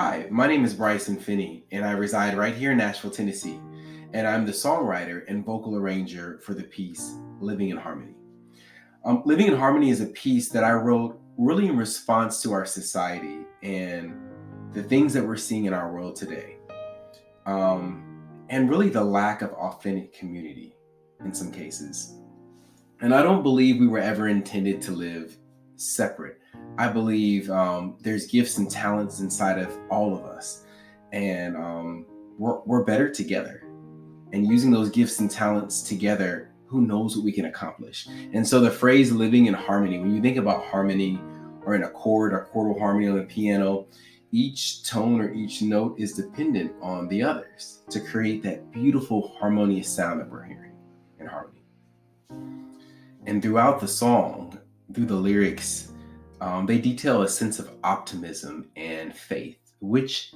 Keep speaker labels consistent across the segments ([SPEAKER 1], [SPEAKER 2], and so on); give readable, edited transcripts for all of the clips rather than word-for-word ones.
[SPEAKER 1] Hi, my name is Bryson Finney, and I reside right here in Nashville, Tennessee. And I'm the songwriter and vocal arranger for the piece Living in Harmony. Living in Harmony is a piece that I wrote really in response to our society and the things that we're seeing in our world today. And really the lack of authentic community in some cases. And I don't believe we were ever intended to live separate. I believe there's gifts and talents inside of all of us, and we're better together. And using those gifts and talents together, who knows what we can accomplish? And so the phrase "living in harmony," when you think about harmony, or in a chord or chordal harmony on the piano, each tone or each note is dependent on the others to create that beautiful harmonious sound that we're hearing in harmony. And throughout the song, through the lyrics, they detail a sense of optimism and faith, which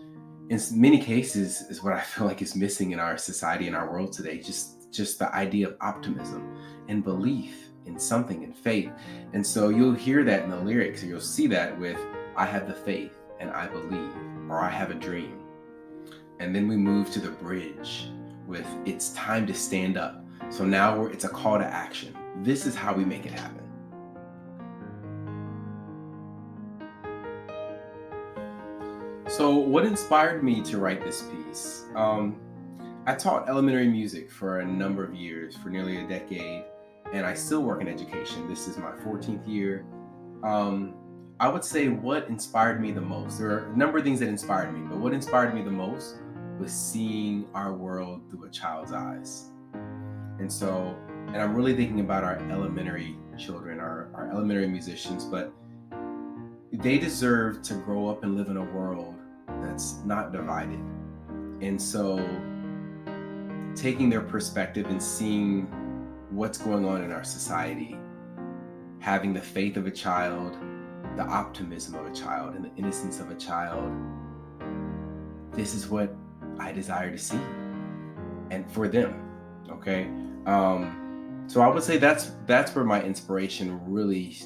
[SPEAKER 1] in many cases is what I feel like is missing in our society and our world today. Just the idea of optimism and belief in something and faith. And so you'll hear that in the lyrics, or you'll see that with "I have the faith and I believe," or "I have a dream." And then we move to the bridge with "It's time to stand up." So now it's a call to action. This is how we make it happen. So what inspired me to write this piece? I taught elementary music for a number of years, for nearly a decade, and I still work in education. This is my 14th year. Um, I would say what inspired me the most, there are a number of things that inspired me, but what inspired me the most was seeing our world through a child's eyes. And I'm really thinking about our elementary children, our elementary musicians, but they deserve to grow up and live in a world that's not divided. And so taking their perspective and seeing what's going on in our society, having the faith of a child, the optimism of a child, and the innocence of a child, this is what I desire to see, and for them. Okay. So I would say that's where my inspiration really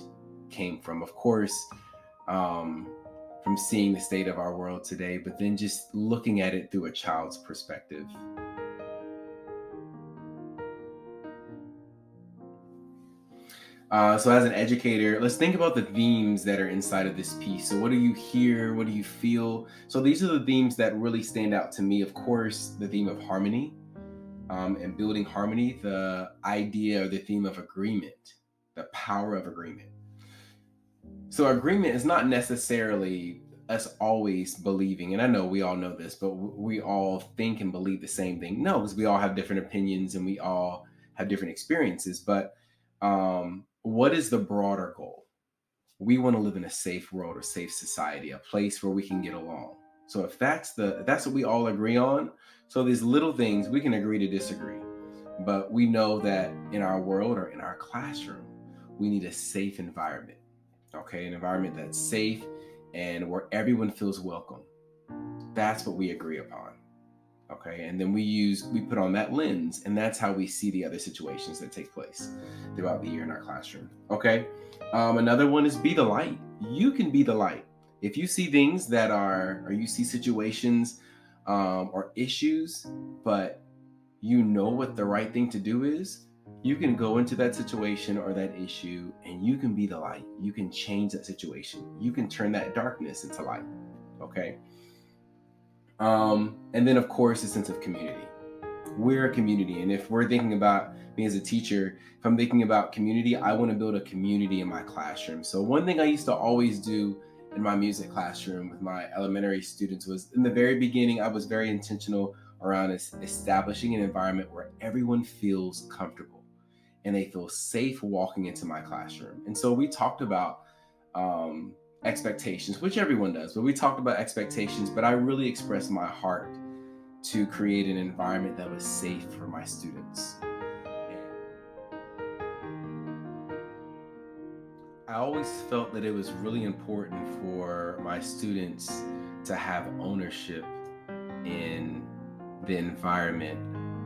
[SPEAKER 1] came from. Of course, from seeing the state of our world today, but then just looking at it through a child's perspective. So as an educator, let's think about the themes that are inside of this piece. So what do you hear? What do you feel? So these are the themes that really stand out to me. Of course, the theme of harmony, and building harmony, the idea or the theme of agreement, the power of agreement. So agreement is not necessarily us always believing, and I know we all know this, but we all think and believe the same thing. No, because we all have different opinions and we all have different experiences. But what is the broader goal? We want to live in a safe world or safe society, a place where we can get along. So if that's what we all agree on, so these little things we can agree to disagree. But we know that in our world or in our classroom, we need a safe environment. Okay, an environment that's safe and where everyone feels welcome. That's what we agree upon. Okay, and then we put on that lens, and that's how we see the other situations that take place throughout the year in our classroom. Okay, another one is be the light. You can be the light. If you see things or you see situations or issues, but you know what the right thing to do is, you can go into that situation or that issue and you can be the light. You can change that situation. You can turn that darkness into light. Okay. And then, of course, a sense of community. We're a community. And if we're thinking about me as a teacher, if I'm thinking about community, I want to build a community in my classroom. So one thing I used to always do in my music classroom with my elementary students was, in the very beginning, I was very intentional around establishing an environment where everyone feels comfortable and they feel safe walking into my classroom. And so we talked about expectations, which everyone does, but we talked about expectations, but I really expressed my heart to create an environment that was safe for my students. I always felt that it was really important for my students to have ownership in the environment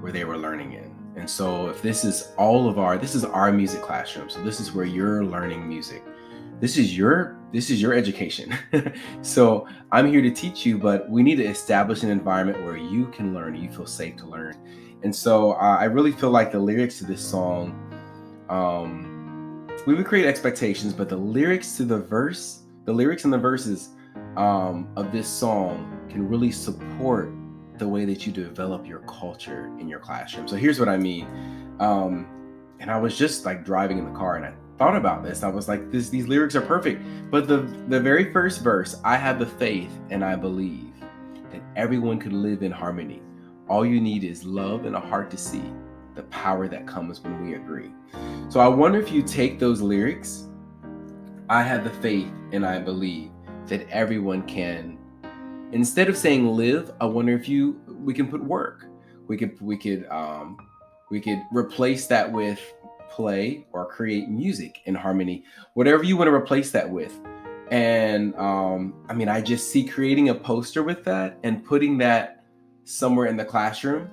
[SPEAKER 1] where they were learning in. And so if this is our music classroom, so this is where you're learning music, this is your education. So I'm here to teach you, but we need to establish an environment where you can learn, you feel safe to learn. And so I really feel like the lyrics to this song, we would create expectations, but the lyrics and the verses of this song can really support the way that you develop your culture in your classroom. So here's what I mean. Um, and I was just like driving in the car and I thought about this. I was like, these lyrics are perfect. But the very first verse, I have the faith and I believe that everyone could live in harmony. All you need is love and a heart to see the power that comes when we agree. So I wonder if you take those lyrics, I have the faith and I believe that everyone can, instead of saying live, I wonder if we can put work. We could replace that with play or create music in harmony, whatever you want to replace that with. And I mean, I just see creating a poster with that and putting that somewhere in the classroom,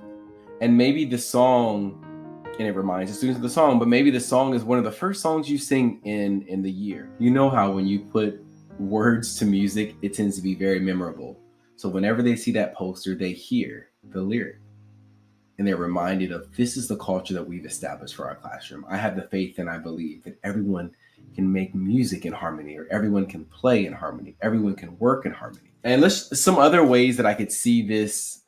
[SPEAKER 1] and maybe the song, and it reminds the students of the song, but maybe the song is one of the first songs you sing in the year. You know how when you put words to music, it tends to be very memorable. So whenever they see that poster, they hear the lyric and they're reminded of, this is the culture that we've established for our classroom. I have the faith and I believe that everyone can make music in harmony, or everyone can play in harmony, everyone can work in harmony. And some other ways that I could see this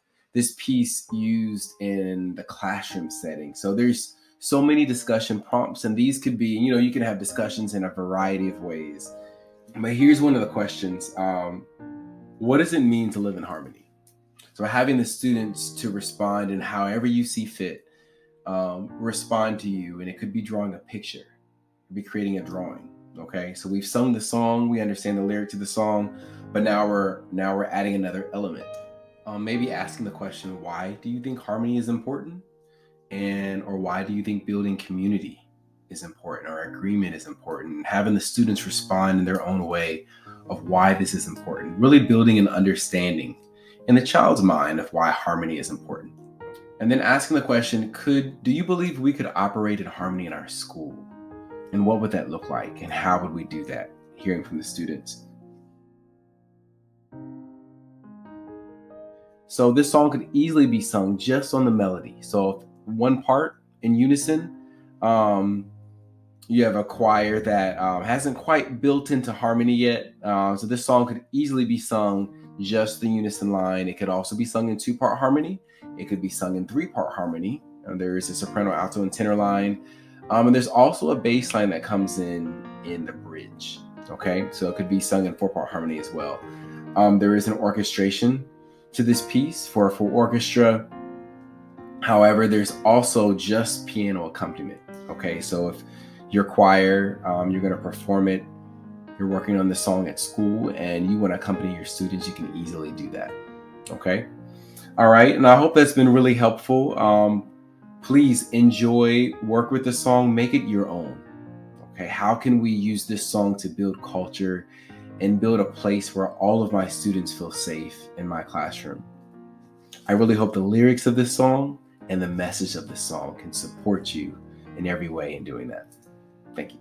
[SPEAKER 1] piece used in the classroom setting. So there's so many discussion prompts, and these could be, you can have discussions in a variety of ways. But here's one of the questions. What does it mean to live in harmony? So having the students to respond in however you see fit, respond to you, and it could be drawing a picture, it could be creating a drawing. Okay, so we've sung the song, we understand the lyric to the song, but now we're adding another element. Maybe asking the question, why do you think harmony is important? Or why do you think building community is important, or agreement is important? And having the students respond in their own way of why this is important, really building an understanding in the child's mind of why harmony is important. And then asking the question, do you believe we could operate in harmony in our school? And what would that look like? And how would we do that? Hearing from the students. So this song could easily be sung just on the melody. So if one part in unison, you have a choir that hasn't quite built into harmony yet. So this song could easily be sung just the unison line. It could also be sung in 2-part harmony. It could be sung in 3-part harmony. There is a soprano, alto, and tenor line. And there's also a bass line that comes in the bridge. Okay, so it could be sung in 4-part harmony as well. There is an orchestration to this piece for a full orchestra. However, there's also just piano accompaniment. Okay, so if your choir, you're going to perform it, you're working on the song at school, and you want to accompany your students, you can easily do that. Okay, all right, and I hope that's been really helpful. Please enjoy, work with the song, make it your own. Okay, how can we use this song to build culture and build a place where all of my students feel safe in my classroom? I really hope the lyrics of this song and the message of this song can support you in every way in doing that. Thank you.